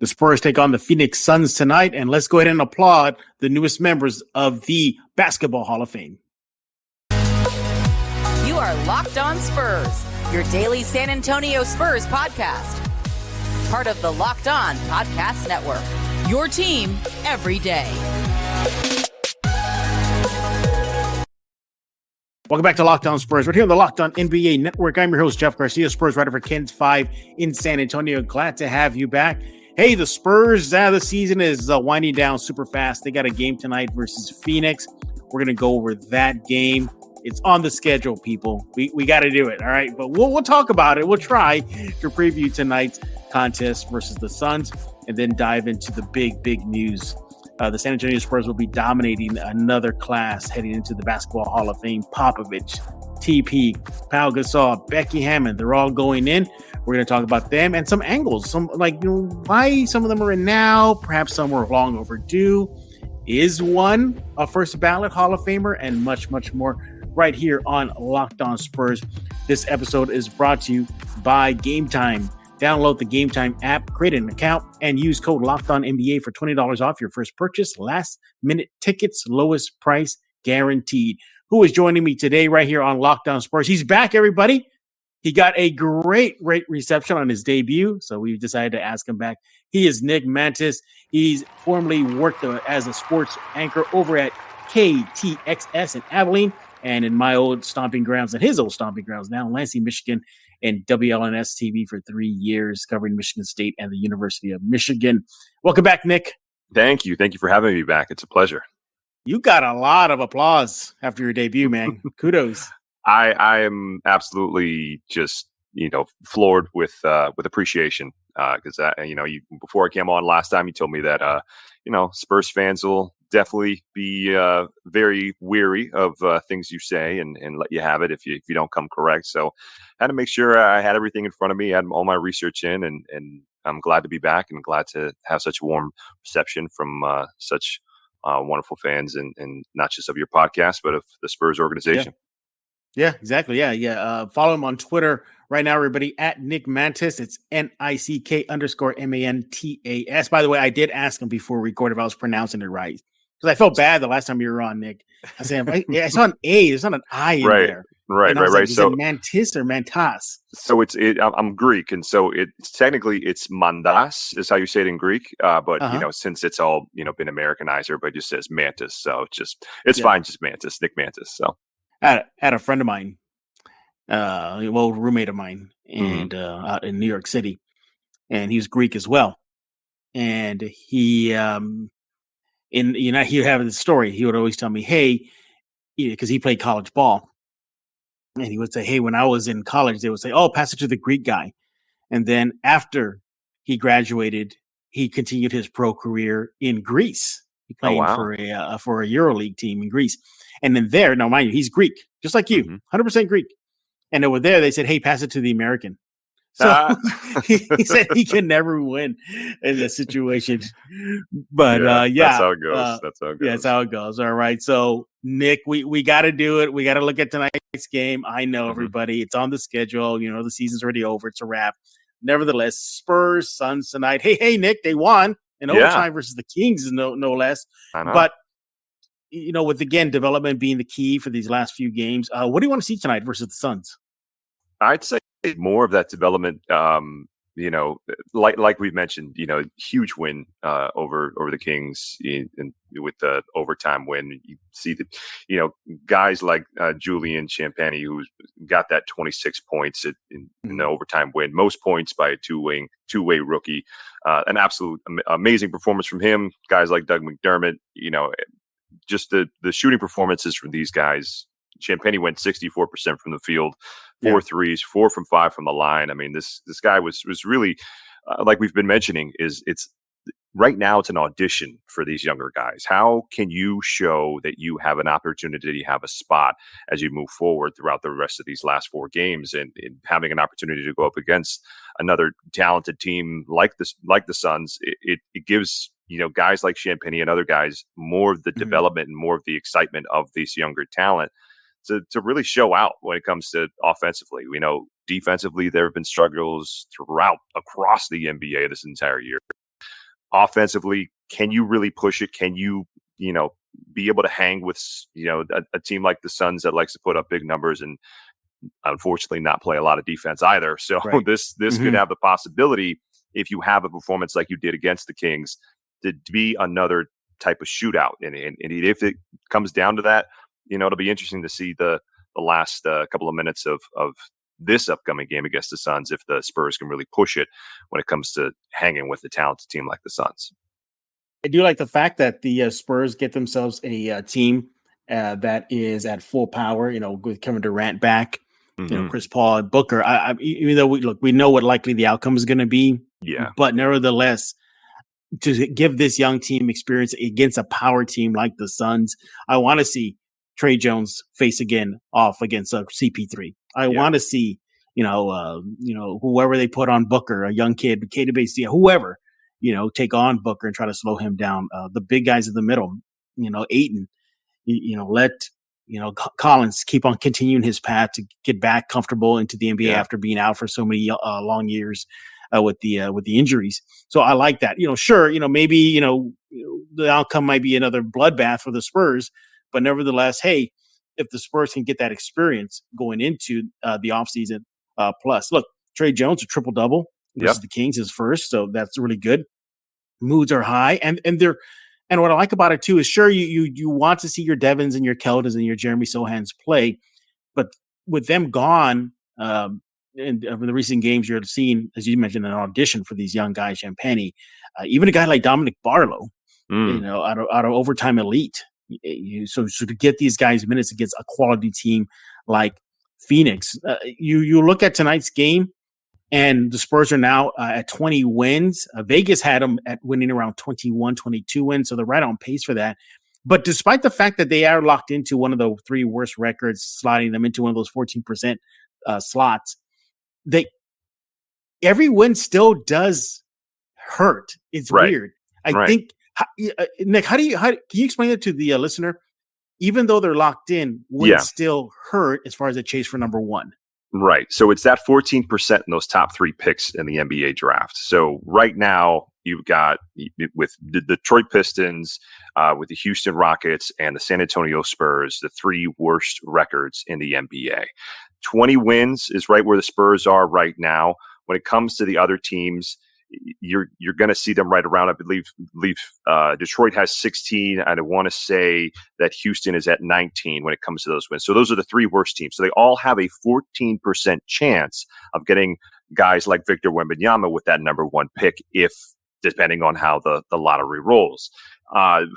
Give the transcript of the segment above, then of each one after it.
The Spurs take on the Phoenix Suns tonight, and let's go ahead and applaud the newest members of the Basketball Hall of Fame. You are Locked On Spurs, your daily San Antonio Spurs podcast. Part of the Locked On Podcast Network, your team every day. Welcome back to Locked On Spurs. We're here on the Locked On NBA Network. I'm your host, Jeff Garcia, Spurs writer for KENS 5 in San Antonio. Glad to have you back. Hey, the Spurs, the season is winding down super fast. They got a game tonight versus Phoenix. We're going to go over that game. It's on the schedule, people. We got to do it, all right? But we'll talk about it. We'll try to preview tonight's contest versus the Suns and then dive into the big news. The San Antonio Spurs will be dominating another class heading into the Basketball Hall of Fame. Popovich, TP, Pau Gasol, Becky Hammond, they're all going in. We're going to talk about them and some angles, why some of them are in now, perhaps some were long overdue. Is one a first ballot Hall of Famer, and much more right here on Locked On Spurs. This episode is brought to you by Game Time. Download the Game Time app, create an account, and use code LOCKEDONNBA for $20 off your first purchase. Last minute tickets, lowest price guaranteed. Who is joining me today right here on Locked On Spurs? He's back, everybody. He got a great reception on his debut, so we decided to ask him back. He is Nick Mantas. He's formerly worked as a sports anchor over at KTXS in Abilene and in my old stomping grounds, and his old stomping grounds now in Lansing, Michigan, and WLNS-TV for 3 years, covering Michigan State and the University of Michigan. Welcome back, Nick. Thank you. Thank you for having me back. It's a pleasure. You got a lot of applause after your debut, man. Kudos. I am absolutely just, floored with appreciation. Because, before I came on last time, you told me that, Spurs fans will definitely be very weary of things you say and let you have it if you don't come correct. So I had to make sure I had everything in front of me, had all my research in, and I'm glad to be back and glad to have such a warm reception from such wonderful fans and not just of your podcast, but of the Spurs organization. Yeah, exactly. Yeah. Follow him on Twitter right now, everybody, at Nick Mantas. It's NICK_MANTAS. By the way, I did ask him before we recorded if I was pronouncing it right, because I felt bad the last time you were on, Nick. I said, I saw an A. There's not an I in there. Right. Like, so Mantis or Mantas? So I'm Greek, and so it's technically Mandas is how you say it in Greek. But since it's all been Americanized, everybody just says Mantis. So it's fine, just Mantis, Nick Mantas. So I had a friend of mine, roommate of mine, and out in New York City, and he was Greek as well, and he he have this story. He would always tell me, hey, because he played college ball. And he would say, hey, when I was in college, they would say, oh, pass it to the Greek guy. And then after he graduated, he continued his pro career in Greece. He played for a EuroLeague team in Greece. And then there, now mind you, he's Greek, just like you, 100% Greek. And over there, they said, hey, pass it to the American. So he said he can never win in this situation. But that's how it goes. Yeah, that's how it goes. All right. So Nick, we got to do it. We got to look at tonight's game. I know everybody. It's on the schedule. The season's already over. It's a wrap. Nevertheless, Spurs-Suns tonight. Hey, Nick, they won in overtime versus the Kings, no less. I know. But with again development being the key for these last few games, what do you want to see tonight versus the Suns? I'd say more of that development, like we've mentioned, huge win over the Kings with the overtime win. You see that, guys like Julian Champagny, who got that 26 points in the overtime win, most points by a two-way rookie. An absolute amazing performance from him. Guys like Doug McDermott, just the shooting performances from these guys. Champagny went 64% from the field, 4 threes, 4 from 5 from the line. I mean, this guy was really, like we've been mentioning, it's right now it's an audition for these younger guys. How can you show that you have an opportunity to have a spot as you move forward throughout the rest of these last 4 games and having an opportunity to go up against another talented team like the Suns? It gives guys like Champagny and other guys more of the development and more of the excitement of these younger talent to really show out when it comes to offensively. We know defensively there have been struggles across the NBA this entire year. offensively, can you really push it? Can you, be able to hang with, a team like the Suns that likes to put up big numbers and unfortunately not play a lot of defense either. So Right. this could have the possibility, if you have a performance like you did against the Kings, to be another type of shootout. And if it comes down to that, it'll be interesting to see the last couple of minutes of this upcoming game against the Suns, if the Spurs can really push it when it comes to hanging with a talented team like the Suns. I do like the fact that the Spurs get themselves a team that is at full power, with Kevin Durant back, Chris Paul and Booker. Even though we know what likely the outcome is going to be. Yeah. But nevertheless, to give this young team experience against a power team like the Suns, I want to see Trey Jones face off against CP3. I want to see, whoever they put on Booker, a young kid, KTXS, whoever, take on Booker and try to slow him down. The big guys in the middle, Ayton, let Collins keep on continuing his path to get back comfortable into the NBA after being out for so many long years with the injuries. So I like that. Sure, maybe the outcome might be another bloodbath for the Spurs, but nevertheless, hey, if the Spurs can get that experience going into the offseason, plus look, Trey Jones a triple double versus the Kings is first, so that's really good. Moods are high, and they're. And what I like about it too is, sure, you want to see your Devins and your Keldons and your Jeremy Sohans play, but with them gone, in the recent games you're seeing, as you mentioned, an audition for these young guys, Champagnie, even a guy like Dominic Barlow, out of Overtime Elite. So to get these guys minutes against a quality team like Phoenix, you look at tonight's game. And the Spurs are now at 20 wins. Vegas had them at winning around 21, 22 wins. So they're right on pace for that. But despite the fact that they are locked into one of the three worst records, sliding them into one of those 14% slots, every win still does hurt. It's weird. I think, Nick, can you explain it to the listener? Even though they're locked in, wins still hurt as far as a chase for number one. Right. So it's that 14% in those top three picks in the NBA draft. So right now you've got with the Detroit Pistons, with the Houston Rockets and the San Antonio Spurs, the three worst records in the NBA. 20 wins is right where the Spurs are right now. When it comes to the other teams, you're going to see them right around. I believe Detroit has 16. I want to say that Houston is at 19 when it comes to those wins. So those are the three worst teams. So they all have a 14% chance of getting guys like Victor Wembanyama with that number one pick, if depending on how the lottery rolls.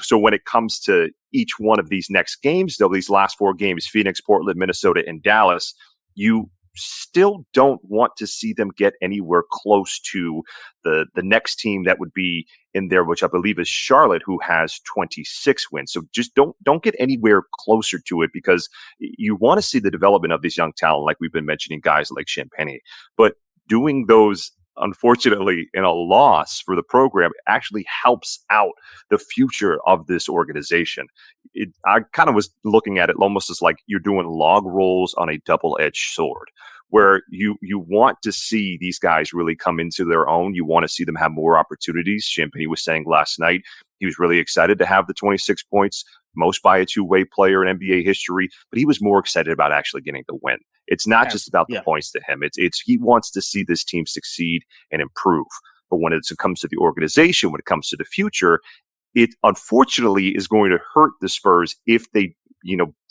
So when it comes to each one of these next games, though, these last four games, Phoenix, Portland, Minnesota, and Dallas, you still don't want to see them get anywhere close to the next team that would be in there, which I believe is Charlotte, who has 26 wins. So just don't get anywhere closer to it, because you want to see the development of this young talent, like we've been mentioning, guys like Champagnie. But doing those, unfortunately, in a loss for the program actually helps out the future of this organization. I kind of was looking at it almost as like you're doing log rolls on a double-edged sword, where you want to see these guys really come into their own. You want to see them have more opportunities. Champagnie was saying last night he was really excited to have the 26 points, most by a two-way player in NBA history, but he was more excited about actually getting the win. It's not just about the points to him. It's he wants to see this team succeed and improve. But when it comes to the organization, when it comes to the future, it unfortunately is going to hurt the Spurs if they,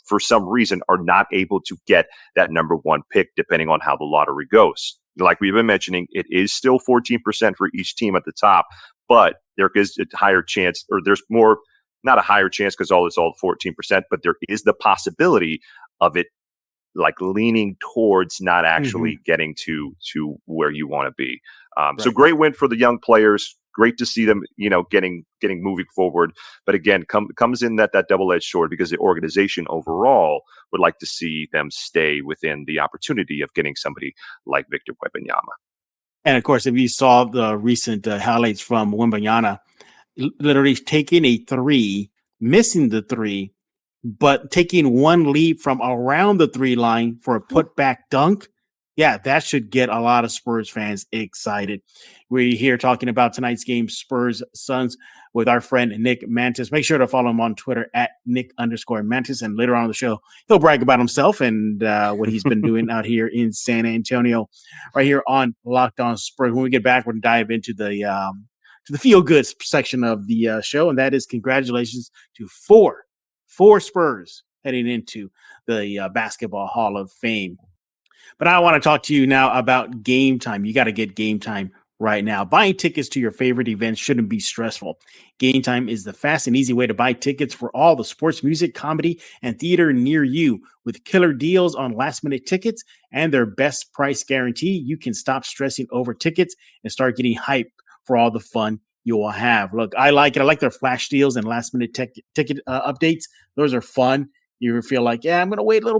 for some reason are not able to get that number one pick, depending on how the lottery goes. Like we've been mentioning, it is still 14% for each team at the top, but there is a higher chance, or there's more, not a higher chance because it's all 14%, but there is the possibility of it like leaning towards not actually getting to where you want to be. So great win for the young players. Great to see them, getting moving forward. But again, comes in that double-edged sword, because the organization overall would like to see them stay within the opportunity of getting somebody like Victor Wembanyama. And of course, if you saw the recent highlights from Wembanyama, literally taking a three, missing the three, but taking one leap from around the three line for a putback dunk. Yeah, that should get a lot of Spurs fans excited. We're here talking about tonight's game, Spurs-Suns, with our friend Nick Mantas. Make sure to follow him on Twitter at Nick_Mantas. And later on in the show, he'll brag about himself and what he's been doing out here in San Antonio, right here on Locked On Spurs. When we get back, we're going to dive into the feel-good section of the show, and that is congratulations to four Spurs heading into the Basketball Hall of Fame. But I want to talk to you now about Game Time. You got to get Game Time right now. Buying tickets to your favorite events shouldn't be stressful. Game Time is the fast and easy way to buy tickets for all the sports, music, comedy, and theater near you. With killer deals on last-minute tickets and their best price guarantee, you can stop stressing over tickets and start getting hyped for all the fun you will have. Look, I like it. I like their flash deals and last-minute ticket updates. Those are fun. You feel like, I'm going to wait a little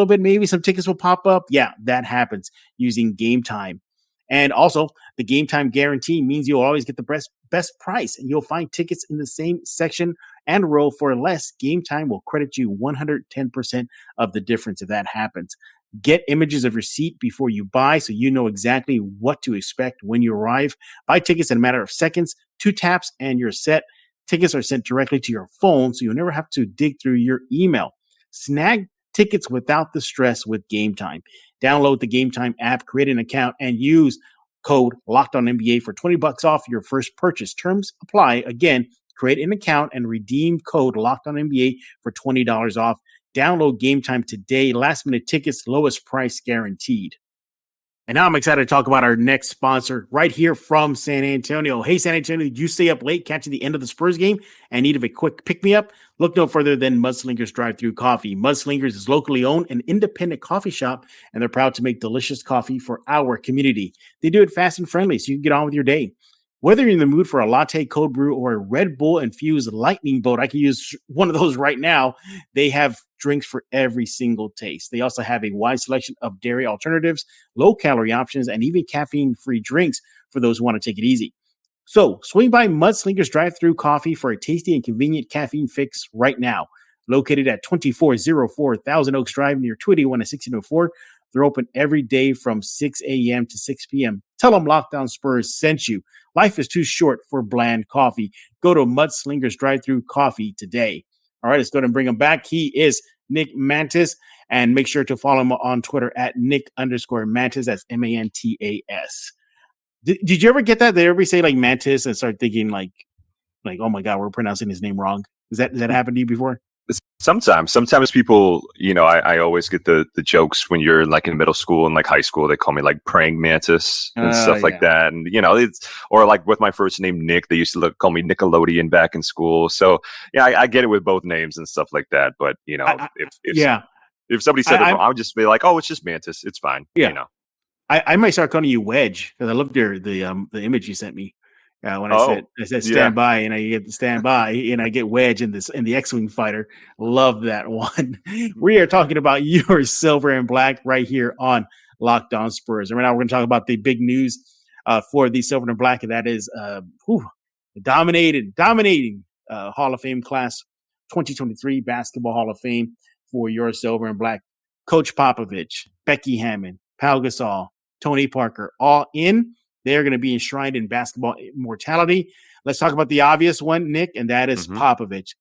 bit. Maybe some tickets will pop up. Yeah, that happens using Game Time. And also, the Game Time guarantee means you'll always get the best price, and you'll find tickets in the same section and row for less. Game Time will credit you 110% of the difference if that happens. Get images of your seat before you buy so you know exactly what to expect when you arrive. Buy tickets in a matter of seconds, 2 taps, and you're set. Tickets are sent directly to your phone, so you'll never have to dig through your email. Snag tickets without the stress with Game Time. Download the Game Time app, create an account, and use code LOCKEDONNBA for $20 off your first purchase. Terms apply. Again, create an account and redeem code LOCKEDONNBA for $20 off. Download Game Time today. Last-minute tickets, lowest price guaranteed. And now I'm excited to talk about our next sponsor right here from San Antonio. Hey, San Antonio, did you stay up late catching the end of the Spurs game and needed a quick pick-me-up? Look no further than Mudslingers Drive-Thru Coffee. Mudslingers is locally owned and independent coffee shop, and they're proud to make delicious coffee for our community. They do it fast and friendly so you can get on with your day. Whether you're in the mood for a latte cold brew or a Red Bull infused lightning bolt, I can use one of those right now. They have drinks for every single taste. They also have a wide selection of dairy alternatives, low-calorie options, and even caffeine-free drinks for those who want to take it easy. So swing by Mudslingers Drive-Thru Coffee for a tasty and convenient caffeine fix right now. Located at 2404 Thousand Oaks Drive near 281 and 1604. They're open every day from 6 a.m. to 6 p.m. Tell them Locked On Spurs sent you. Life is too short for bland coffee. Go to Mudslingers Drive-Thru Coffee today. All right, let's go ahead and bring him back. He is Nick Mantas, and make sure to follow him on Twitter at Nick_Mantas. That's Mantas. Did you ever get that? Did everybody say like Mantas and start thinking like, oh my God, we're pronouncing his name wrong? Does that happen to you before? Sometimes people, I always get the jokes when you're like in middle school and like high school, they call me like praying mantis and stuff like that. And, it's, or like with my first name, Nick, they used to call me Nickelodeon back in school. So yeah, I get it with both names and stuff like that. But if somebody said it wrong, I would just be like, oh, it's just Mantis. It's fine. Yeah. I might start calling you Wedge because I loved the image you sent me. When I said stand by, and I get the stand by, and I get Wedge in the X-Wing fighter. Love that one. We are talking about your silver and black right here on Locked On Spurs. And right now we're going to talk about the big news for the silver and black, and that is dominating Hall of Fame class 2023 Basketball Hall of Fame for your silver and black. Coach Popovich, Becky Hammon, Pau Gasol, Tony Parker, all in. They're going to be enshrined in basketball immortality. Let's talk about the obvious one, Nick, and that is Popovich.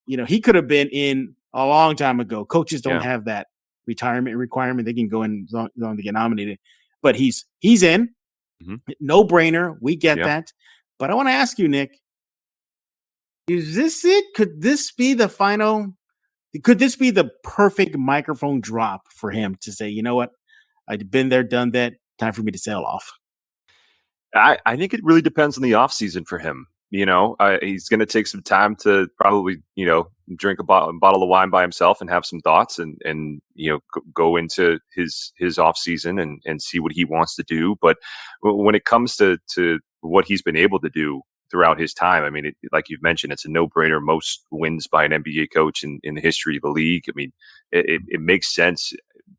He could have been in a long time ago. Coaches don't have that retirement requirement. They can go in as long as they get nominated. But he's in. No brainer. We get that. But I want to ask you, Nick, is this it? Could this be the final? Could this be the perfect microphone drop for him to say, you know what? I've been there, done that. Time for me to sail off. I think it really depends on the offseason for him. He's going to take some time to probably, drink a bottle of wine by himself and have some thoughts and go into his off season and see what he wants to do. But when it comes to what he's been able to do throughout his time, I mean, like you've mentioned, it's a no-brainer. Most wins by an NBA coach in the history of the league. I mean, it makes sense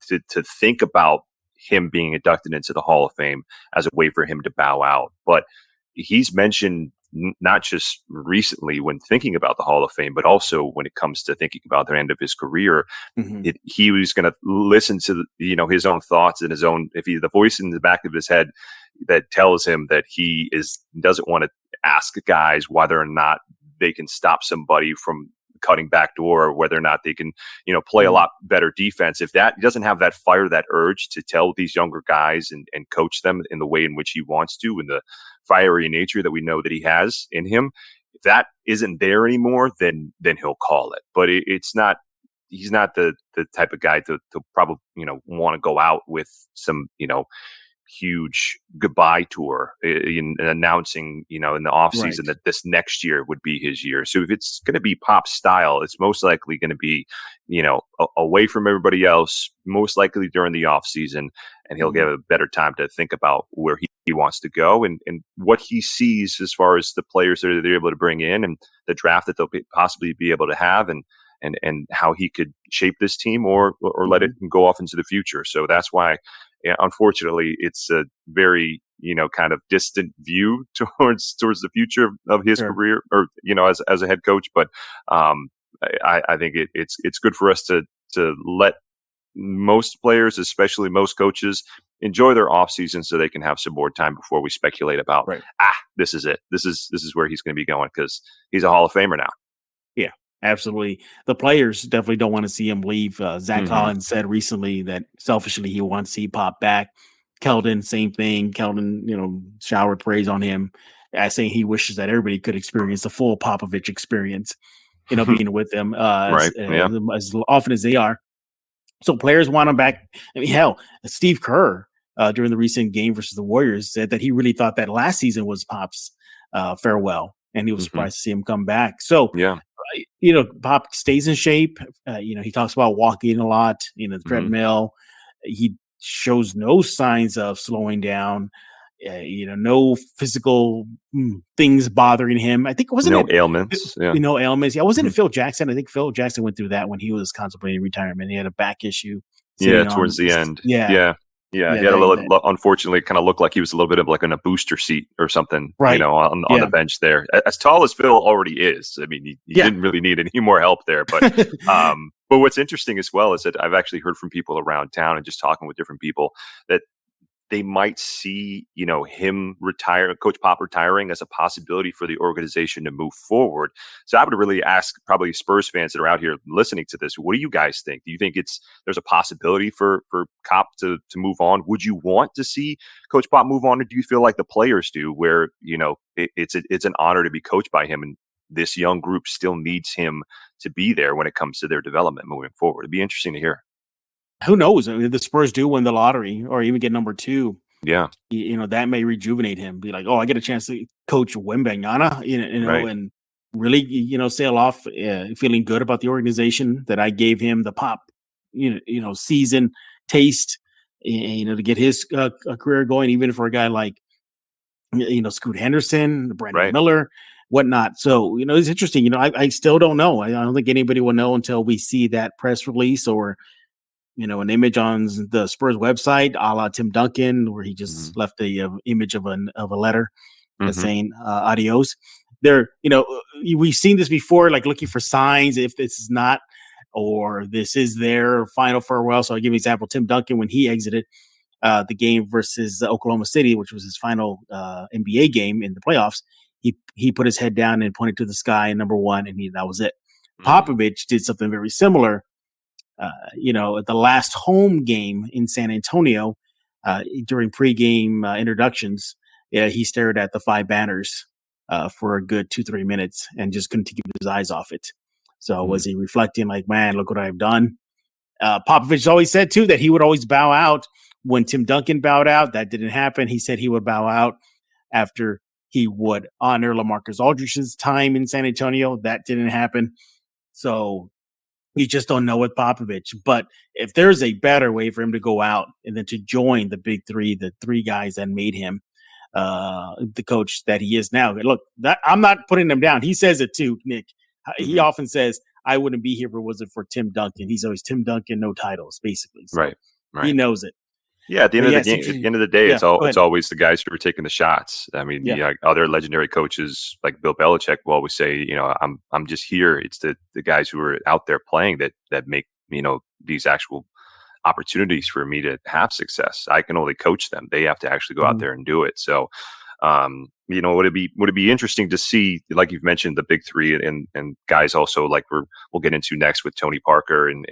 to think about him being inducted into the Hall of Fame as a way for him to bow out. But he's mentioned, not just recently when thinking about the Hall of Fame, but also when it comes to thinking about the end of his career. He was going to listen to his own thoughts and his own, the voice in the back of his head that tells him that he doesn't want to ask guys whether or not they can stop somebody from cutting back door, or whether or not they can, play a lot better defense. If that he doesn't have that fire, that urge to tell these younger guys and coach them in the way in which he wants to, and the fiery nature that we know that he has in him, if that isn't there anymore, then he'll call it. But it's not. He's not the type of guy to probably want to go out with some huge goodbye tour in announcing in the offseason that this next year would be his year. So if it's going to be Pop style, it's most likely going to be away from everybody else, most likely during the offseason, and he'll get a better time to think about where he wants to go and what he sees as far as the players that they're able to bring in and the draft that they'll possibly be able to have, and how he could shape this team or let it go off into the future. So that's why, unfortunately, it's a very, kind of distant view towards the future of his career, or, as a head coach. But I think it's good for us to let most players, especially most coaches, enjoy their off season so they can have some more time before we speculate about, this is it. This is where he's going to be going, because he's a Hall of Famer now. Yeah. Absolutely. The players definitely don't want to see him leave. Zach Collins said recently that selfishly he wants to see Pop back. Keldon, same thing. Keldon, showered praise on him, saying he wishes that everybody could experience the full Popovich experience, being with them as often as they are. So players want him back. I mean, hell, Steve Kerr during the recent game versus the Warriors said that he really thought that last season was Pop's farewell, and he was surprised to see him come back. So, Pop stays in shape. He talks about walking a lot, the treadmill. He shows no signs of slowing down. No physical things bothering him. I think wasn't ailments. No ailments. Yeah, wasn't it Phil Jackson? I think Phil Jackson went through that when he was contemplating retirement. He had a back issue. Towards the end. He had a little, unfortunately, kind of looked like he was a little bit of like in a booster seat or something, on the bench there. As tall as Phil already is, I mean, he didn't really need any more help there. But but what's interesting as well is that I've actually heard from people around town and just talking with different people that they might see, him retire, Coach Pop retiring, as a possibility for the organization to move forward. So I would really ask probably Spurs fans that are out here listening to this, what do you guys think? Do you think there's a possibility for Pop to move on? Would you want to see Coach Pop move on, or do you feel like the players do, where, it's an honor to be coached by him, and this young group still needs him to be there when it comes to their development moving forward? It'd be interesting to hear. Who knows? I mean, the Spurs do win the lottery or even get number 2. Yeah. That may rejuvenate him. Be like, oh, I get a chance to coach Wembanyama, and really, sail off feeling good about the organization that I gave him the Pop, season taste, to get his career going, even for a guy like, Scoot Henderson, Brandon Miller, whatnot. So, it's interesting. I still don't know. I don't think anybody will know until we see that press release or, an image on the Spurs website, a la Tim Duncan, where he just left the image of a letter saying adios. There, we've seen this before, like looking for signs if this is not, or this is their final farewell. So I'll give you an example. Tim Duncan, when he exited the game versus Oklahoma City, which was his final NBA game in the playoffs, he put his head down and pointed to the sky, number 1, and that was it. Popovich did something very similar. At the last home game in San Antonio, during pregame introductions, he stared at the 5 banners for a good 2-3 minutes and just couldn't keep his eyes off it. So was he reflecting like, man, look what I've done? Popovich always said, too, that he would always bow out when Tim Duncan bowed out. That didn't happen. He said he would bow out after he would honor LaMarcus Aldridge's time in San Antonio. That didn't happen. So you just don't know with Popovich. But if there's a better way for him to go out and then to join the big 3, the 3 guys that made him the coach that he is now. Look, I'm not putting him down. He says it too, Nick. He often says, I wouldn't be here if it wasn't for Tim Duncan. He's always Tim Duncan, no titles, basically. So right. He knows it. Yeah, at the end of the game, at the end of the day, yeah, it's always the guys who are taking the shots. I mean, other legendary coaches like Bill Belichick will always say, I'm just here. It's the guys who are out there playing that make these actual opportunities for me to have success. I can only coach them. They have to actually go out there and do it. So, would it be interesting to see, like you've mentioned, the big three and guys also like we'll get into next with Tony Parker and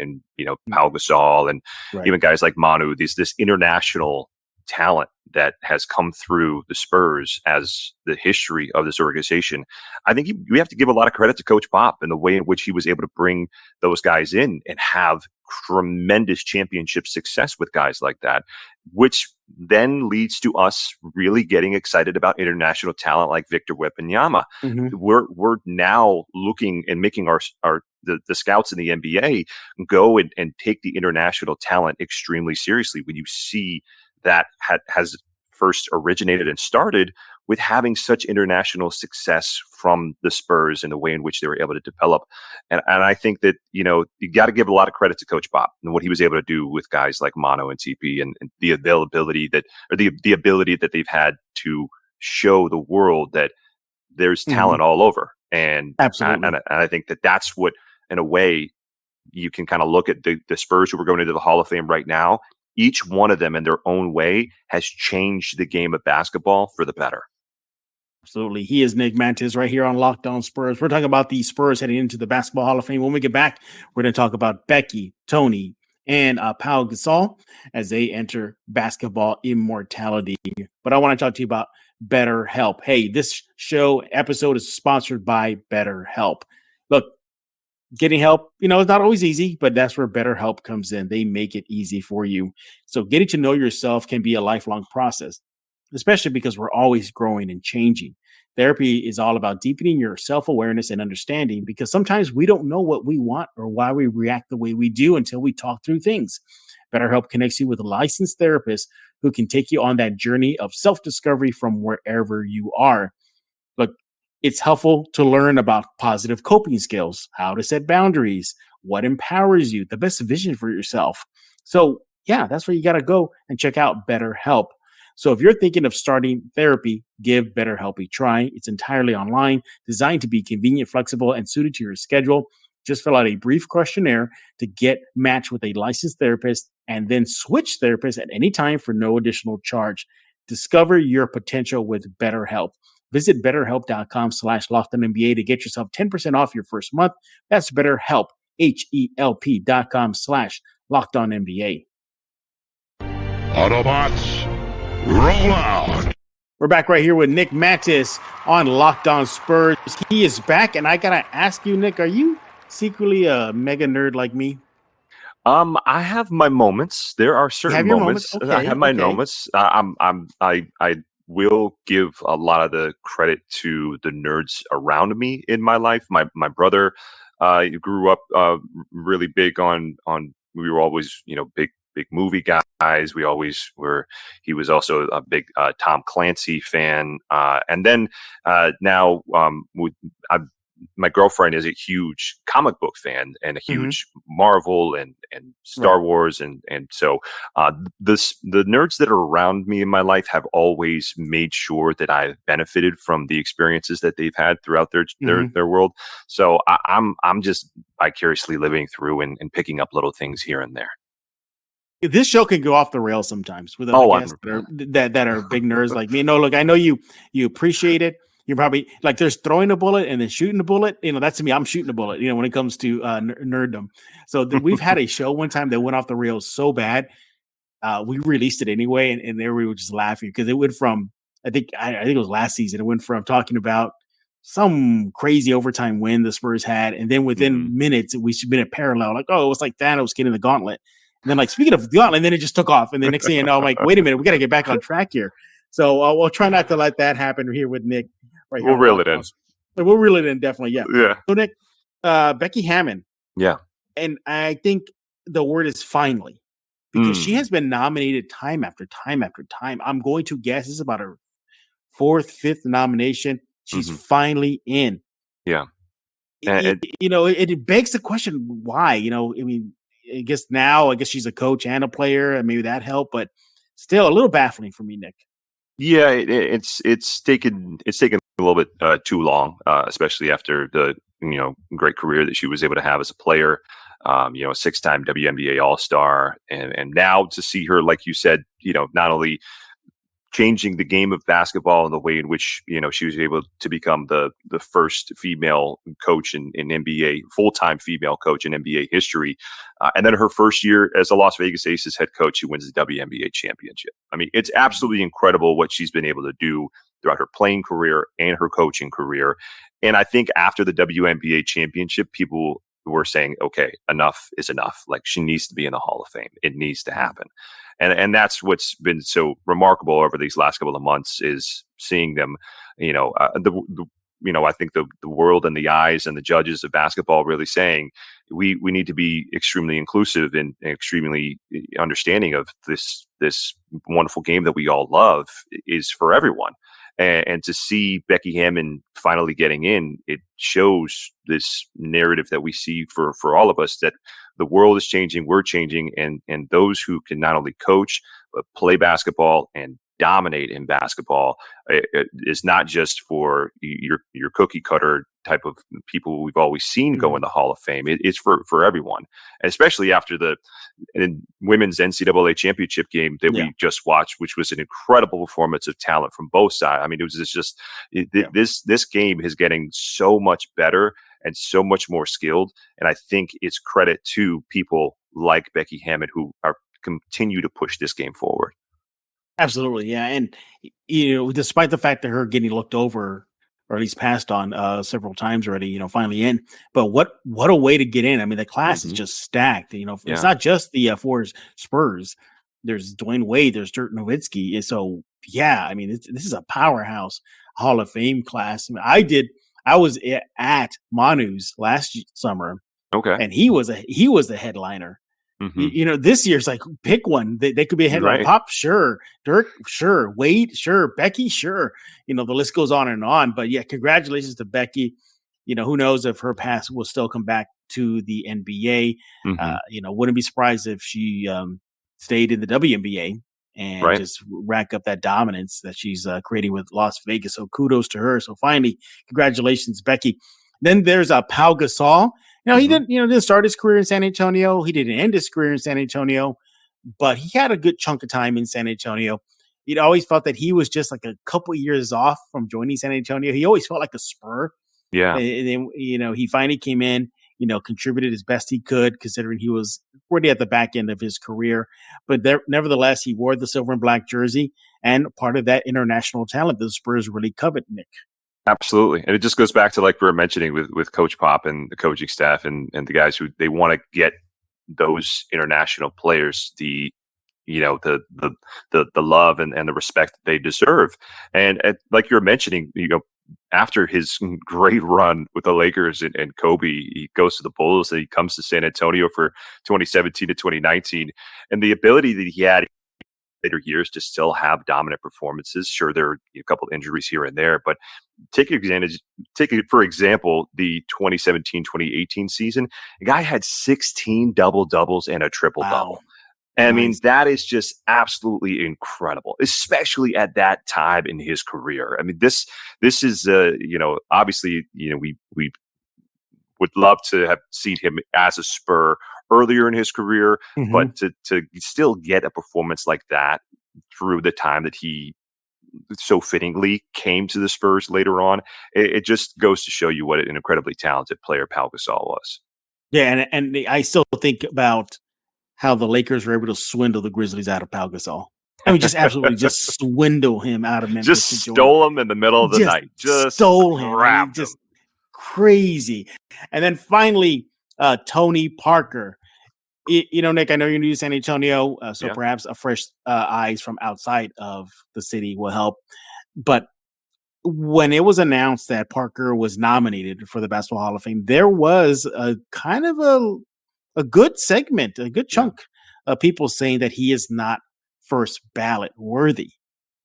Pau Gasol and even guys like Manu, this international talent that has come through the Spurs as the history of this organization. I think we have to give a lot of credit to Coach Pop and the way in which he was able to bring those guys in and have tremendous championship success with guys like that, which then leads to us really getting excited about international talent like Victor Wembanyama. We're now looking and making the scouts in the NBA go and take the international talent extremely seriously. When you see that has first originated and started with having such international success from the Spurs and the way in which they were able to develop. And I think that, you got to give a lot of credit to Coach Pop and what he was able to do with guys like Mono and TP and the availability the ability that they've had to show the world that there's talent all over. And absolutely. And I think that that's what, in a way, you can kind of look at the Spurs who are going into the Hall of Fame right now. Each one of them in their own way has changed the game of basketball for the better. Absolutely. He is Nick Mantas right here on Locked On Spurs. We're talking about the Spurs heading into the Basketball Hall of Fame. When we get back, we're going to talk about Becky, Tony, and Pau Gasol as they enter basketball immortality. But I want to talk to you about BetterHelp. Hey, this episode is sponsored by BetterHelp. Look, getting help, it's not always easy, but that's where BetterHelp comes in. They make it easy for you. So getting to know yourself can be a lifelong process, especially because we're always growing and changing. Therapy is all about deepening your self-awareness and understanding, because sometimes we don't know what we want or why we react the way we do until we talk through things. BetterHelp connects you with a licensed therapist who can take you on that journey of self-discovery from wherever you are. Look, it's helpful to learn about positive coping skills, how to set boundaries, what empowers you, the best vision for yourself. So yeah, that's where you got to go and check out BetterHelp. So if you're thinking of starting therapy, give BetterHelp a try. It's entirely online, designed to be convenient, flexible, and suited to your schedule. Just fill out a brief questionnaire to get matched with a licensed therapist and then switch therapists at any time for no additional charge. Discover your potential with BetterHelp. Visit betterhelp.com/LockedOnNBA to get yourself 10% off your first month. That's BetterHelp, HELP.com/LockedOnNBA. Autobots, roll out. We're back right here with Nick Mantas on Locked On Spurs. He is back, and I got to ask you, Nick, are you secretly a mega nerd like me? I have my moments. There are certain moments. Okay, I have my moments. I will give a lot of the credit to the nerds around me in my life. My brother grew up really big on. We were always big movie guys. We always were. He was also a big Tom Clancy fan. And then now my girlfriend is a huge comic book fan and a huge Marvel and Star Wars. And so the nerds that are around me in my life have always made sure that I've benefited from the experiences that they've had throughout their world. So I'm just vicariously living through and picking up little things here and there. This show can go off the rails sometimes with other guests that are big nerds like me. No, look, I know you appreciate it. You're probably like, there's throwing a bullet and then shooting a bullet. That's me. I'm shooting a bullet, when it comes to nerddom. So we've had a show one time that went off the rails so bad. We released it anyway. And there we were just laughing because it went from, I think it was last season. It went from talking about some crazy overtime win the Spurs had. And then within minutes, we should have been a parallel. Like, oh, it was like Thanos getting the gauntlet. And then, like, speaking of the gauntlet, and then it just took off. And then next thing you know, I'm like, wait a minute, we got to get back on track here. So we'll try not to let that happen here with Nick. Right, we'll reel it in. We'll reel it in, definitely. Yeah. Yeah. So Nick, Becky Hammon. Yeah. And I think the word is finally, because she has been nominated time after time after time. I'm going to guess this is about her fourth, fifth nomination. She's finally in. Yeah. It begs the question why. I guess she's a coach and a player, and maybe that helped. But still a little baffling for me, Nick. Yeah, it's taken a little bit too long, especially after the great career that she was able to have as a player. A 6-time WNBA All-Star, and now to see her, like you said, not only changing the game of basketball in the way in which she was able to become the first female coach in NBA, full-time female coach in NBA history, and then her first year as the Las Vegas Aces head coach, she wins the WNBA championship. I mean, it's absolutely incredible what she's been able to do throughout her playing career and her coaching career. And I think after the WNBA championship, people were saying, okay, enough is enough. Like, she needs to be in the Hall of Fame. It needs to happen. And that's what's been so remarkable over these last couple of months, is seeing them, I think the world and the eyes and the judges of basketball really saying we need to be extremely inclusive and extremely understanding of this wonderful game that we all love is for everyone. And to see Becky Hammon finally getting in, it shows this narrative that we see for all of us, that the world is changing, we're changing, and those who can not only coach but play basketball and dominate in basketball is not just for your cookie cutter type of people we've always seen go in the Hall of Fame. It's for everyone, and especially after the women's NCAA championship game that we just watched, which was an incredible performance of talent from both sides. I mean, it was just this game is getting so much better and so much more skilled, and I think it's credit to people like Becky Hammon who are continue to push this game forward. Absolutely, yeah. And despite the fact that her getting looked over, or at least passed on several times already, finally in. But what a way to get in. I mean, the class is just stacked. It's not just the four Spurs. There's Dwayne Wade, there's Dirk Nowitzki. So yeah, I mean, this is a powerhouse Hall of Fame class. I mean, I was at Manu's last summer. Okay. And he was the headliner. Mm-hmm. This year's like, pick one. They could be a headline. Right. Pop, sure. Dirk, sure. Wade, sure. Becky, sure. The list goes on and on. But yeah, congratulations to Becky. Who knows if her pass will still come back to the NBA. Mm-hmm. Wouldn't be surprised if she stayed in the WNBA and just rack up that dominance that she's creating with Las Vegas. So kudos to her. So finally, congratulations, Becky. Then there's Pau Gasol. He didn't start his career in San Antonio. He didn't end his career in San Antonio, but he had a good chunk of time in San Antonio. He'd always felt that he was just like a couple years off from joining San Antonio. He always felt like a Spur. Yeah. And then, he finally came in, contributed as best he could, considering he was already at the back end of his career. But nevertheless, he wore the silver and black jersey, and part of that international talent that the Spurs really covet, Nick. Absolutely. And it just goes back to, like we were mentioning with Coach Pop and the coaching staff and the guys who they want to get those international players the love and the respect that they deserve. And like you're mentioning, after his great run with the Lakers and Kobe, he goes to the Bulls and he comes to San Antonio for 2017 to 2019. And the ability that he had later years to still have dominant performances. Sure, there are a couple of injuries here and there, but take it for example, the 2017-2018 season, the guy had 16 double-doubles and a triple-double. Wow. And I mean, that is just absolutely incredible, especially at that time in his career. I mean, this is, obviously, we would love to have seen him as a Spur earlier in his career, but to still get a performance like that through the time that he so fittingly came to the Spurs later on, it just goes to show you what an incredibly talented player Pau Gasol was. Yeah, and I still think about how the Lakers were able to swindle the Grizzlies out of Pau Gasol. I mean, just absolutely just swindle him out of Memphis. Just stole him in the middle of the night. Just stole him. I mean, just crazy. And then finally, Tony Parker. Nick, I know you're new to San Antonio, so perhaps a fresh eyes from outside of the city will help. But when it was announced that Parker was nominated for the Basketball Hall of Fame, there was a kind of a good segment, a good chunk of people saying that he is not first ballot worthy.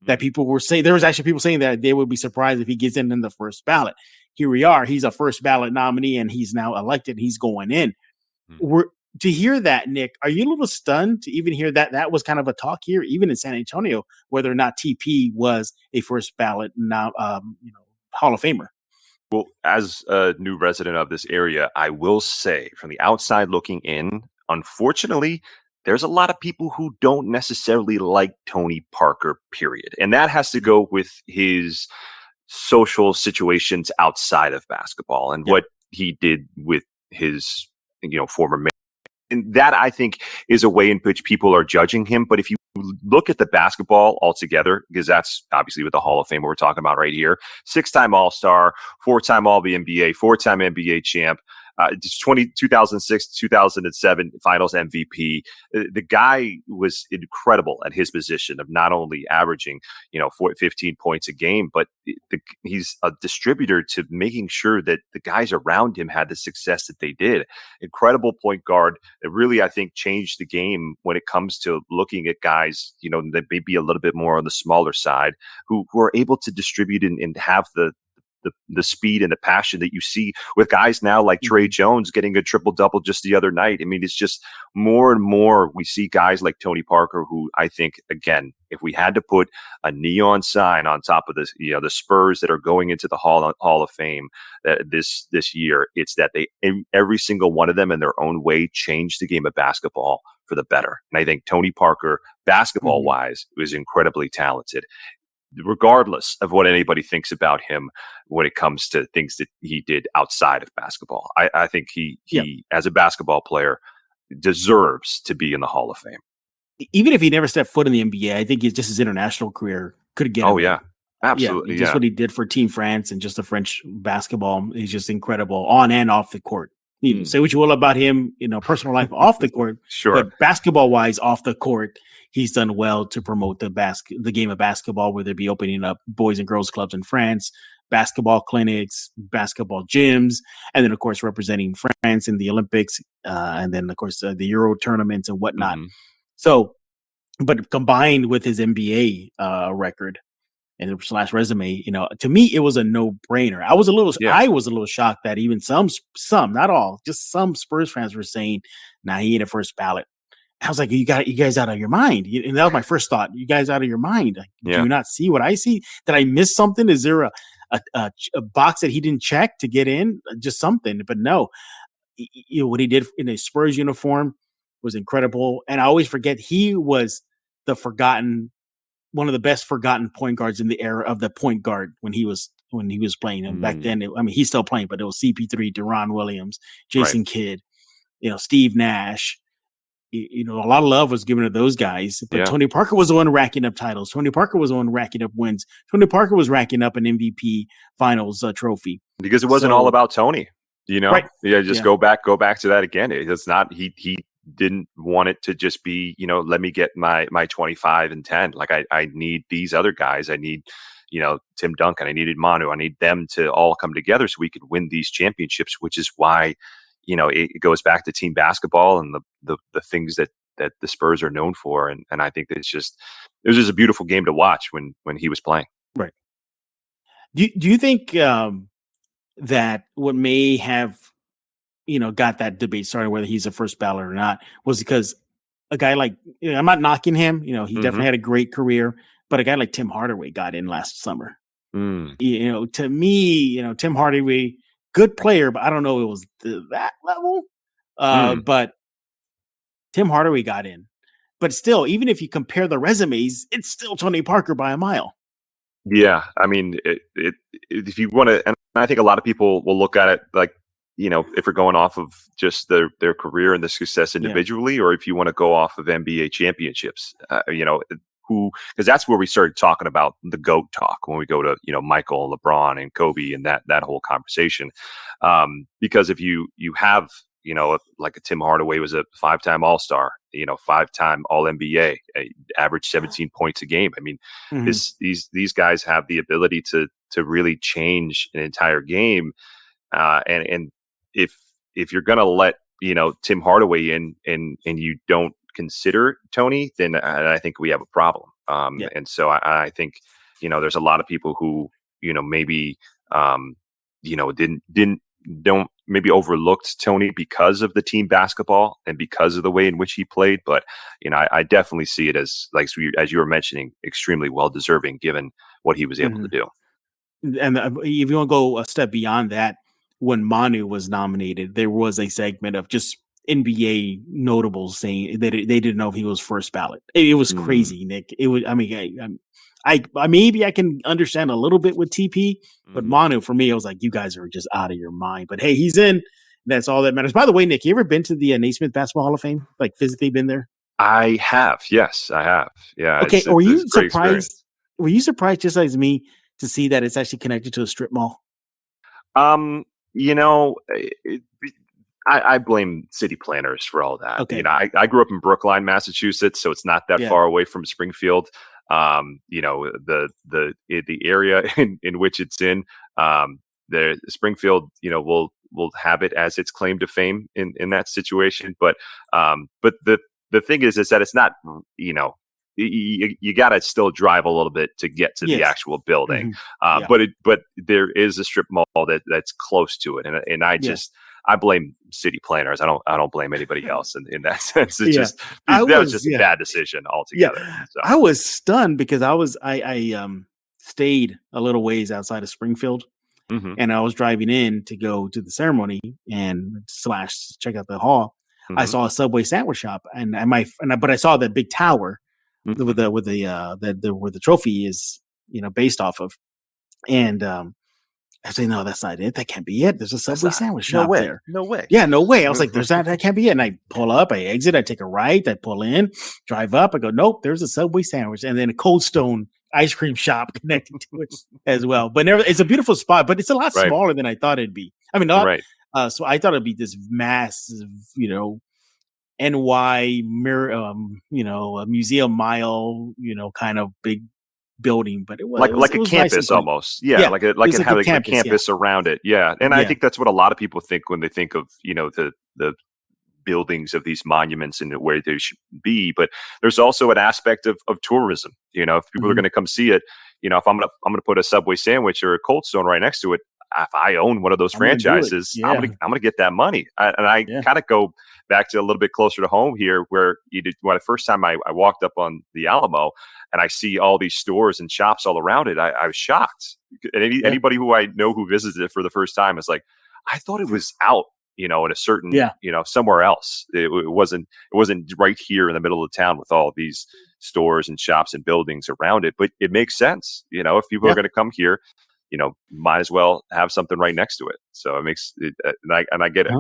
That people were saying, there was actually people saying that they would be surprised if he gets in the first ballot. Here we are. He's a first ballot nominee and he's now elected. He's going in. to hear that, Nick, are you a little stunned to even hear that that was kind of a talk here, even in San Antonio, whether or not TP was a first ballot now, Hall of Famer? Well, as a new resident of this area, I will say from the outside looking in, unfortunately, there's a lot of people who don't necessarily like Tony Parker, period. And that has to go with his social situations outside of basketball and what he did with his, former man. And that, I think, is a way in which people are judging him. But if you look at the basketball altogether, because that's obviously what the Hall of Fame we're talking about right here, 6-time All-Star, 4-time All-NBA, 4-time NBA champ, 2006, 2007 Finals MVP. The guy was incredible at his position of not only averaging, 15 points a game, but he's a distributor to making sure that the guys around him had the success that they did. Incredible point guard that really, I think, changed the game when it comes to looking at guys, that may be a little bit more on the smaller side who are able to distribute and have the speed and the passion that you see with guys now like Trey Jones getting a triple-double just the other night. I mean, it's just more and more we see guys like Tony Parker, who I think, again, if we had to put a neon sign on top of this, the Spurs that are going into the Hall of Fame this year, it's that every single one of them in their own way changed the game of basketball for the better. And I think Tony Parker, basketball-wise, was incredibly talented, regardless of what anybody thinks about him when it comes to things that he did outside of basketball. I think he as a basketball player, deserves to be in the Hall of Fame. Even if he never stepped foot in the NBA, I think just his international career could get him. Oh, yeah. Absolutely. Just what he did for Team France and just the French basketball is just incredible on and off the court. You say what you will about him, personal life off the court. Sure. But basketball wise, off the court, he's done well to promote the game of basketball, whether it be opening up boys and girls clubs in France, basketball clinics, basketball gyms, and then of course representing France in the Olympics, and then of course the Euro tournaments and whatnot. Mm-hmm. So, but combined with his NBA record and / resume, to me it was a no-brainer. I was a little shocked that even some, not all, just some Spurs fans were saying, "Nah, he ain't a first ballot." I was like, you guys out of your mind. And that was my first thought. You guys out of your mind. Do you not see what I see? Did I miss something? Is there a box that he didn't check to get in? Just something. But no, what he did in a Spurs uniform was incredible. And I always forget he was one of the best forgotten point guards in the era of the point guard when he was playing. And back then, he's still playing, but it was CP3, Deron Williams, Jason Kidd, Steve Nash. A lot of love was given to those guys, but Tony Parker was the one racking up titles. Tony Parker was the one racking up wins. Tony Parker was racking up an MVP Finals trophy because it wasn't all about Tony. Right. Go back to that again. It's not he didn't want it to just be let me get my 25 and 10. Like I need these other guys. I need Tim Duncan. I needed Manu. I need them to all come together so we could win these championships, which is why. It goes back to team basketball and the things that the Spurs are known for. And I think that it was just a beautiful game to watch when he was playing. Right. Do you think that what may have, got that debate started, whether he's a first ballot or not, was because a guy like, I'm not knocking him, he definitely had a great career, but a guy like Tim Hardaway got in last summer. To me, Tim Hardaway, good player, but I don't know if it was that level. But Tim Hardaway got in. But still, even if you compare the resumes, it's still Tony Parker by a mile. Yeah, I mean, if you want to, and I think a lot of people will look at it like, if we're going off of just their career and the success individually, or if you want to go off of NBA championships, because that's where we started talking about the GOAT talk when we go to, Michael, LeBron, and Kobe and that whole conversation. Because if you have, like a Tim Hardaway was a 5-time All-Star, 5-time All-NBA, average 17 points a game. I mean, these guys have the ability to really change an entire game. And if you're going to let, Tim Hardaway in and you don't consider Tony, then I think we have a problem. And so I think, there's a lot of people who, maybe, don't maybe overlooked Tony because of the team basketball and because of the way in which he played. But, I definitely see it as, like, as you were mentioning, extremely well deserving given what he was able to do. And if you want to go a step beyond that, when Manu was nominated, there was a segment of just NBA notables saying that they didn't know if he was first ballot. It was crazy, Nick. It was. I mean, I maybe I can understand a little bit with TP, but Manu, for me, I was like, you guys are just out of your mind. But hey, he's in. That's all that matters. By the way, Nick, you ever been to the Naismith Basketball Hall of Fame? Like physically been there? I have. Yes, I have. Yeah. Okay. Were you surprised? Were you surprised, just like me, to see that it's actually connected to a strip mall? I blame city planners for all that. Okay. I grew up in Brookline, Massachusetts, so it's not that far away from Springfield. The area in which it's in, the Springfield, will have it as its claim to fame in that situation. But the thing is that it's not, you got to still drive a little bit to get to the actual building. But there is a strip mall that's close to it. And I blame city planners. I don't blame anybody else in that sense. That was just a bad decision altogether. Yeah. So. I was stunned because I stayed a little ways outside of Springfield, and I was driving in to go to the ceremony and / check out the hall. I saw a Subway sandwich shop, but I saw that big tower with where the trophy is, based off of, and I say, no, that's not it. That can't be it. There's a Subway sandwich shop there. No way. Yeah, no way. I was like, that can't be it. And I pull up, I exit, I take a right, I pull in, drive up, I go, nope, there's a Subway sandwich. And then a Cold Stone ice cream shop connected to it as well. But it's a beautiful spot, but it's a lot smaller than I thought it'd be. I mean, so I thought it'd be this massive, NY, a museum mile, kind of big building, but it was like a campus nice almost. Yeah, like it can have a campus around it. Yeah. And I think that's what a lot of people think when they think of, the buildings of these monuments and where they should be. But there's also an aspect of tourism. If people are going to come see it, if I'm gonna put a Subway sandwich or a Cold Stone right next to it, if I own one of those franchises, I'm gonna get that money. I kind of go back to a little bit closer to home here, where when the first time I walked up on the Alamo and I see all these stores and shops all around it, I was shocked. And anybody who I know who visited it for the first time is like, I thought it was out, in a certain, somewhere else. It wasn't right here in the middle of town with all these stores and shops and buildings around it. But it makes sense, if people are going to come here, might as well have something right next to it. So it makes it, and I get it.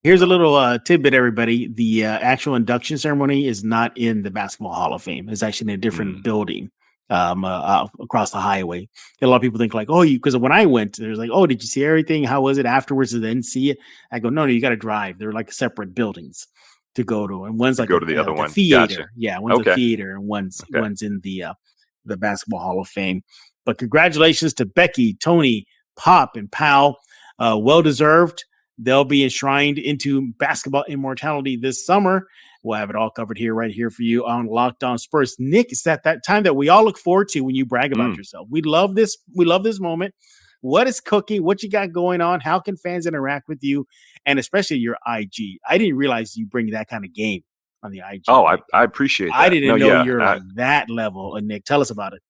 Here's a little tidbit, everybody. The actual induction ceremony is not in the Basketball Hall of Fame. It's actually in a different building across the highway. And a lot of people think like, because when I went, there's like, did you see everything? How was it afterwards to then see it? I go, no, you got to drive. They're like separate buildings to go to. And one's like go to the other one. Theater. Gotcha. Yeah, one's a theater and one's in the Basketball Hall of Fame. But congratulations to Becky, Tony, Pop, and Pal. Well-deserved. They'll be enshrined into basketball immortality this summer. We'll have it all covered right here for you on Locked On Spurs. Nick, it's that time that we all look forward to when you brag about yourself. We love this. We love this moment. What is cooking? What you got going on? How can fans interact with you? And especially your IG. I didn't realize you bring that kind of game on the IG. Oh, I appreciate that. I didn't know you're like that level. Nick, tell us about it.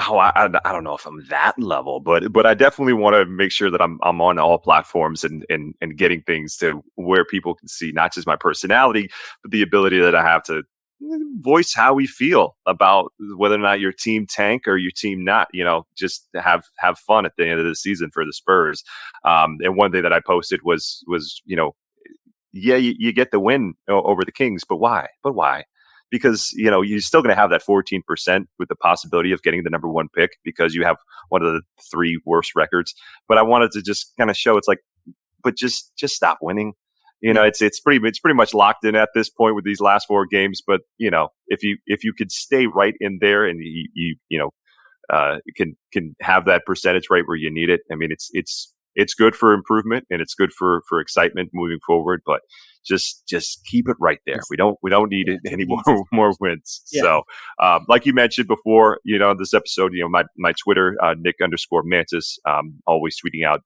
Oh, I don't know if I'm that level, but I definitely want to make sure that I'm on all platforms and getting things to where people can see not just my personality, but the ability that I have to voice how we feel about whether or not your team tank or your team not, just to have fun at the end of the season for the Spurs. And one thing that I posted was, you get the win over the Kings, but why? Because, you're still going to have that 14% with the possibility of getting the number one pick because you have one of the 3 worst records. But I wanted to just kind of show it's like, but just stop winning. It's pretty much locked in at this point with these last 4 games. But, if you could stay right in there and you can have that percentage right where you need it. I mean, it's it's good for improvement and it's good for excitement moving forward. But just keep it right there. We don't need any more wins. Yeah. So, like you mentioned before, this episode, my Twitter, Nick_Mantas, always tweeting out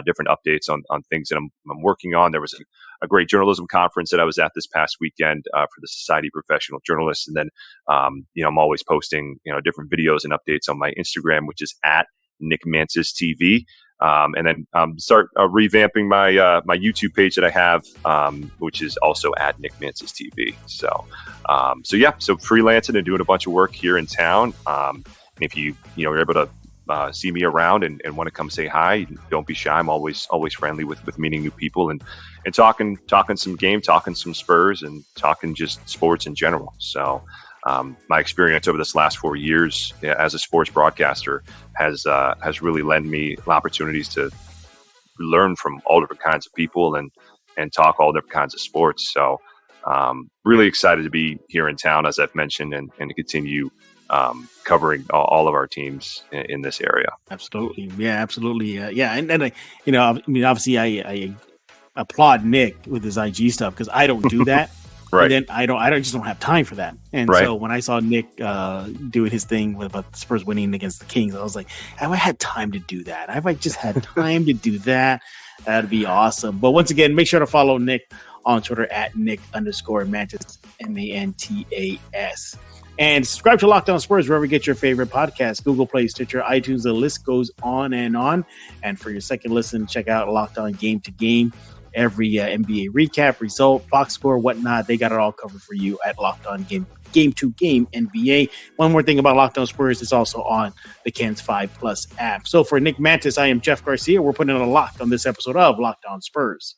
different updates on things that I'm working on. There was a great journalism conference that I was at this past weekend for the Society of Professional Journalists, and then I'm always posting different videos and updates on my Instagram, which is at Nick Mantas TV. And then start revamping my YouTube page that I have, which is also at Nick Mantas TV. So freelancing and doing a bunch of work here in town. And if you are able to see me around and want to come say hi, don't be shy. I'm always friendly with meeting new people and talking some game, talking some Spurs, and talking just sports in general. So. My experience over this last 4 years as a sports broadcaster has really lent me opportunities to learn from all different kinds of people and talk all different kinds of sports. So really excited to be here in town, as I've mentioned, and to continue covering all of our teams in this area. Absolutely. Yeah, absolutely. Obviously I applaud Nick with his IG stuff because I don't do that. Right. And then I just don't have time for that. And so when I saw Nick doing his thing about the Spurs winning against the Kings, I was like, have I had time to do that? Have I just had time to do that? That'd be awesome. But once again, make sure to follow Nick on Twitter at Nick_Mantas, MANTAS. And subscribe to Locked On Spurs wherever you get your favorite podcast, Google Play, Stitcher, iTunes. The list goes on and on. And for your second listen, check out Locked On Game to Game. Every NBA recap, result, box score, whatnot, they got it all covered for you at Locked On Game to Game NBA. One more thing about Locked On Spurs, is also on the Ken's 5+ app. So for Nick Mantas, I am Jeff Garcia. We're putting in a lock on this episode of Locked On Spurs.